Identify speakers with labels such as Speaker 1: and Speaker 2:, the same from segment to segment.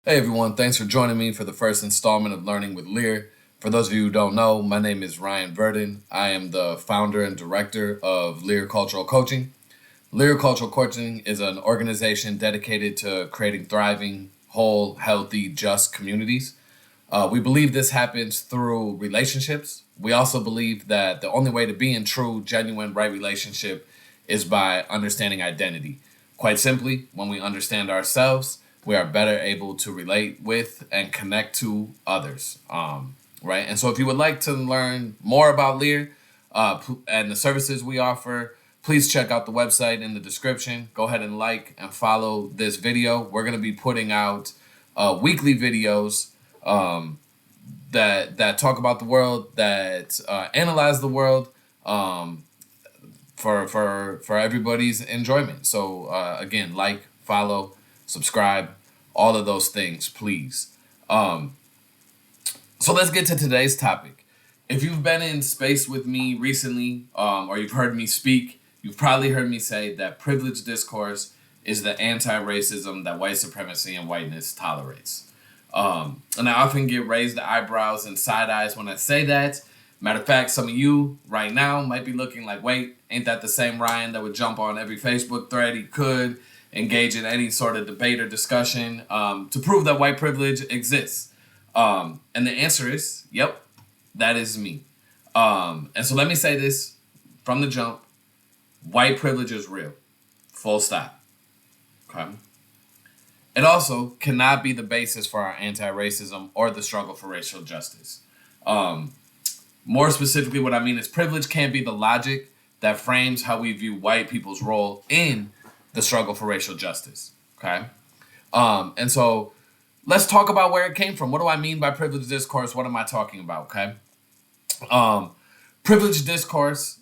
Speaker 1: Hey everyone, thanks for joining me for the first installment of Learning with Lear. For those of you who don't know, my name is Ryan Verdon. I am the founder and director of Lear Cultural Coaching. Lear Cultural Coaching is an organization dedicated to creating thriving, whole, healthy, just communities. We believe this happens through relationships. We also believe that the only way to be in true, genuine, right relationship is by understanding identity. Quite simply, when we understand ourselves, we are better able to relate with and connect to others. Right? And so if you would like to learn more about Lear and the services we offer, please check out the website in the description. Go ahead and like and follow this video. We're going to be putting out weekly videos that talk about the world, that analyze the world for everybody's enjoyment. So again, like, follow, subscribe, all of those things, please. So let's get to today's topic. If you've been in space with me recently, or you've heard me speak, you've probably heard me say that privileged discourse is the anti-racism that white supremacy and whiteness tolerates. And I often get raised eyebrows and side eyes when I say that. Matter of fact, some of you right now might be looking like, wait, ain't that the same Ryan that would jump on every Facebook thread he could, engage in any sort of debate or discussion to prove that white privilege exists? And the answer is, yep, that is me. And so let me say this from the jump. White privilege is real. Full stop. Okay. It also cannot be the basis for our anti-racism or the struggle for racial justice. More specifically, what I mean is privilege can't be the logic that frames how we view white people's role in the struggle for racial justice. Okay? And so let's talk about where it came from. What do I mean by privileged discourse? What am I talking about? Okay? Privileged discourse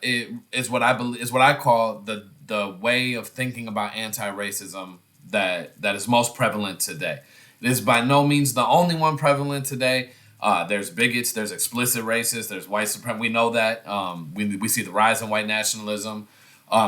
Speaker 1: is what I believe is what I call the way of thinking about anti-racism that is most prevalent today. It is by no means the only one prevalent today. There's bigots, there's explicit racists, there's white supremacists. We know that. We see the rise in white nationalism.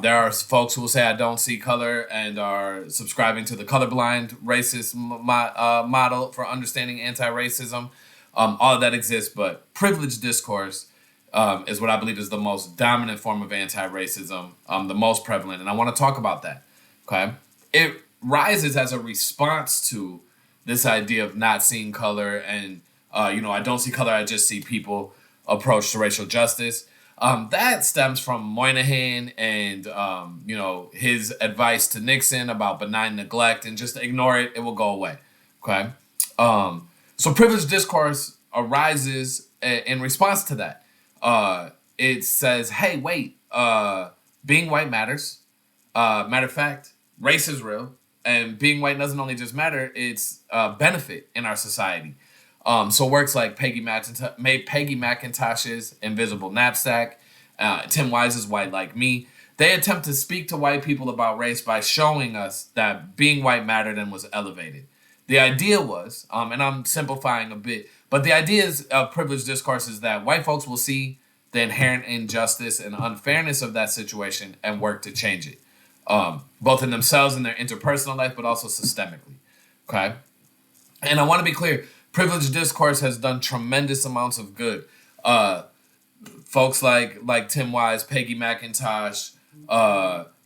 Speaker 1: There are folks who will say I don't see color and are subscribing to the colorblind racist model for understanding anti-racism. All of that exists, but privileged discourse is what I believe is the most dominant form of anti-racism, the most prevalent, and I want to talk about that. Okay, it rises as a response to this idea of not seeing color and I don't see color, I just see people approach to racial justice. That stems from Moynihan and his advice to Nixon about benign neglect and just ignore it; it will go away. Okay, so privileged discourse arises in response to that. It says, "Hey, wait, being white matters. Matter of fact, race is real, and being white doesn't only just matter; it's a benefit in our society." So works like Peggy McIntosh's Invisible Knapsack, Tim Wise's White Like Me, they attempt to speak to white people about race by showing us that being white mattered and was elevated. The idea was, and I'm simplifying a bit, but the idea of privileged discourse is that white folks will see the inherent injustice and unfairness of that situation and work to change it, both in themselves and their interpersonal life, but also systemically. Okay? And I want to be clear, privileged discourse has done tremendous amounts of good. Folks like Tim Wise, Peggy McIntosh,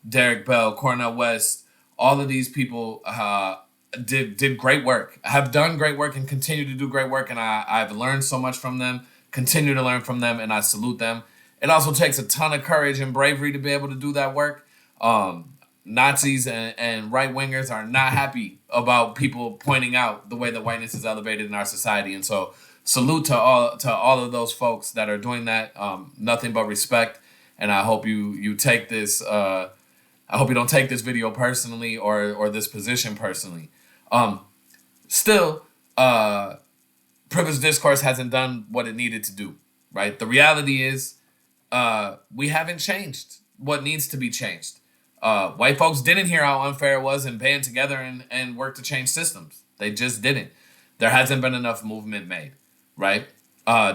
Speaker 1: Derek Bell, Cornel West, all of these people did great work, have done great work, and continue to do great work. And I've learned so much from them, continue to learn from them, and I salute them. It also takes a ton of courage and bravery to be able to do that work. Nazis and right wingers are not happy about people pointing out the way that whiteness is elevated in our society, and so salute to all of those folks that are doing that. Nothing but respect, and I hope you take this. I hope you don't take this video personally or this position personally. Still, privileged discourse hasn't done what it needed to do. Right. The reality is, we haven't changed what needs to be changed. White folks didn't hear how unfair it was and band together and work to change systems. They just didn't. There hasn't been enough movement made, right?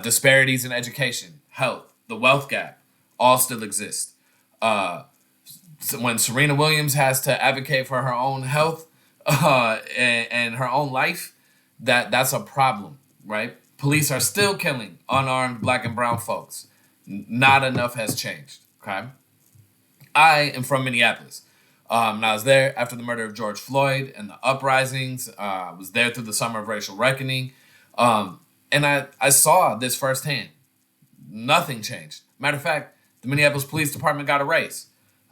Speaker 1: Disparities in education, health, the wealth gap, all still exist. When Serena Williams has to advocate for her own health, and her own life, that's a problem, right? Police are still killing unarmed black and brown folks. Not enough has changed. Okay, I am from Minneapolis. And I was there after the murder of George Floyd and the uprisings. I was there through the summer of racial reckoning. And I saw this firsthand. Nothing changed. Matter of fact, the Minneapolis Police Department got a raise.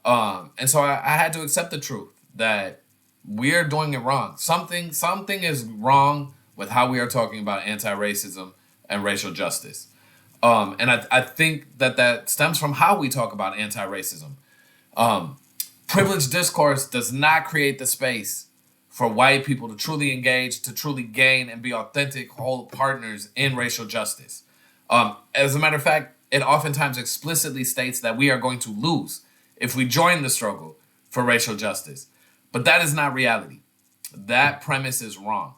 Speaker 1: And so I had to accept the truth that we're doing it wrong. Something is wrong with how we are talking about anti-racism and racial justice. And I think that stems from how we talk about anti-racism. Privileged discourse does not create the space for white people to truly engage, to truly gain, and be authentic, whole partners in racial justice. As a matter of fact, it oftentimes explicitly states that we are going to lose if we join the struggle for racial justice. But that is not reality. That premise is wrong.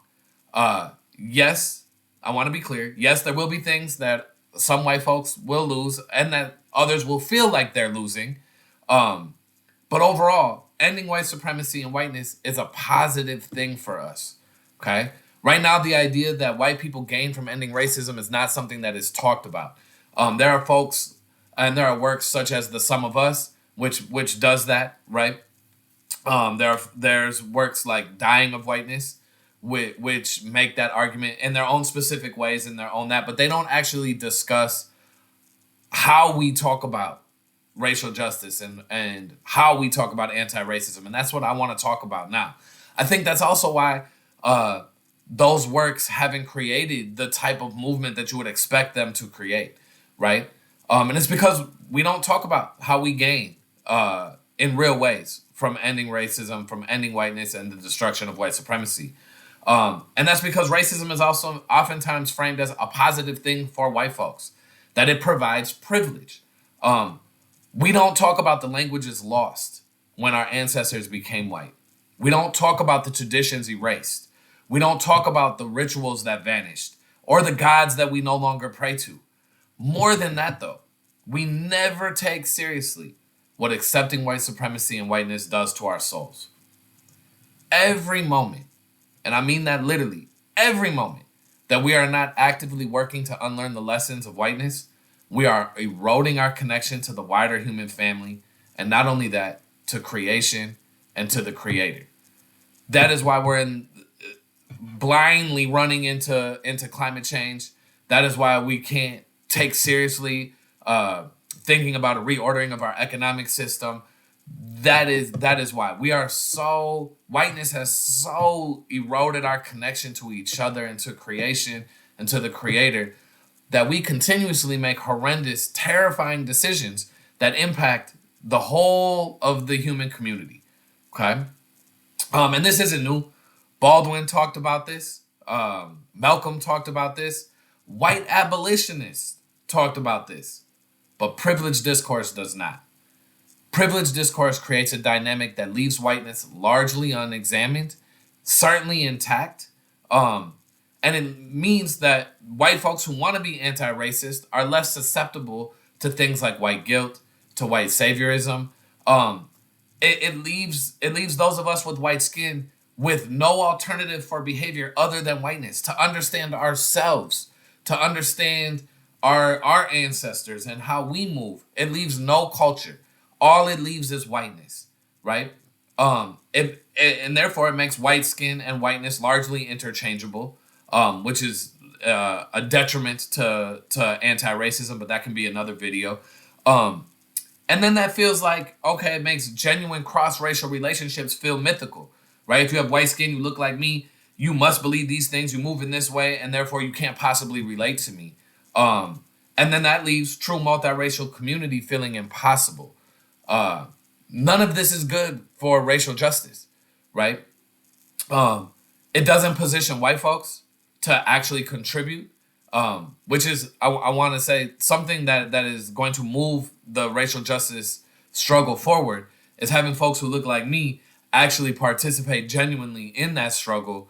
Speaker 1: Yes, I want to be clear. Yes, there will be things that some white folks will lose and that others will feel like they're losing. But overall, ending white supremacy and whiteness is a positive thing for us. Okay? Right now, the idea that white people gain from ending racism is not something that is talked about. There are folks and there are works such as The Sum of Us, which does that, right? There's works like Dying of Whiteness, which make that argument in their own specific ways, in their own that, but they don't actually discuss how we talk about racial justice and how we talk about anti-racism. And that's what I want to talk about now. I think that's also why those works haven't created the type of movement that you would expect them to create, right? And it's because we don't talk about how we gain in real ways from ending racism, from ending whiteness, and the destruction of white supremacy. And that's because racism is also oftentimes framed as a positive thing for white folks, that it provides privilege. We don't talk about the languages lost when our ancestors became white. We don't talk about the traditions erased. We don't talk about the rituals that vanished or the gods that we no longer pray to. More than that, though, we never take seriously what accepting white supremacy and whiteness does to our souls. Every moment, and I mean that literally, every moment that we are not actively working to unlearn the lessons of whiteness, we are eroding our connection to the wider human family, and not only that, to creation and to the Creator. That is why we're blindly running into climate change. That is why we can't take seriously thinking about a reordering of our economic system. That is why whiteness has so eroded our connection to each other and to creation and to the Creator that we continuously make horrendous, terrifying decisions that impact the whole of the human community. Okay? And this isn't new. Baldwin talked about this. Malcolm talked about this. White abolitionists talked about this. But privileged discourse does not. Privileged discourse creates a dynamic that leaves whiteness largely unexamined, certainly intact. And it means that white folks who want to be anti-racist are less susceptible to things like white guilt, to white saviorism. It leaves those of us with white skin with no alternative for behavior other than whiteness, to understand ourselves, to understand our ancestors and how we move. It leaves no culture. All it leaves is whiteness, right? And therefore it makes white skin and whiteness largely interchangeable, which is a detriment to anti-racism, but that can be another video. And then that feels like, okay, it makes genuine cross-racial relationships feel mythical, right? If you have white skin, you look like me, you must believe these things, you move in this way, and therefore you can't possibly relate to me. And then that leaves true multiracial community feeling impossible. None of this is good for racial justice, right? It doesn't position white folks to actually contribute, which is, I want to say, something that is going to move the racial justice struggle forward, is having folks who look like me actually participate genuinely in that struggle,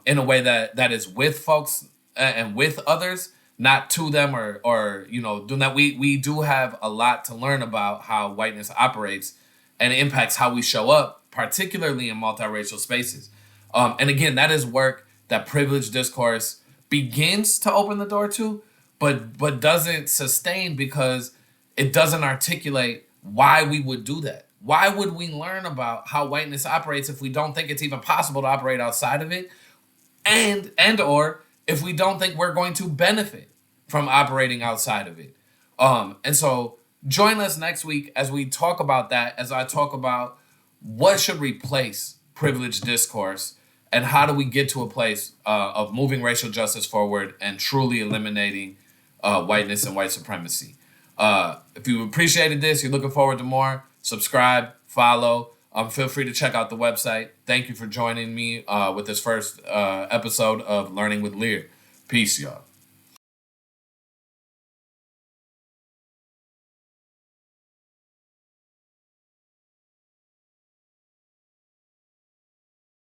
Speaker 1: in a way that is with folks and with others, not to them or doing that. We do have a lot to learn about how whiteness operates and impacts how we show up, particularly in multiracial spaces. And again, that is work that privileged discourse begins to open the door to, but doesn't sustain because it doesn't articulate why we would do that. Why would we learn about how whiteness operates if we don't think it's even possible to operate outside of it? And or if we don't think we're going to benefit from operating outside of it. And so join us next week as we talk about that, as I talk about what should replace privileged discourse and how do we get to a place of moving racial justice forward and truly eliminating whiteness and white supremacy. If you appreciated this, you're looking forward to more, subscribe, follow. Feel free to check out the website. Thank you for joining me with this first episode of Learning with Lear. Peace, y'all.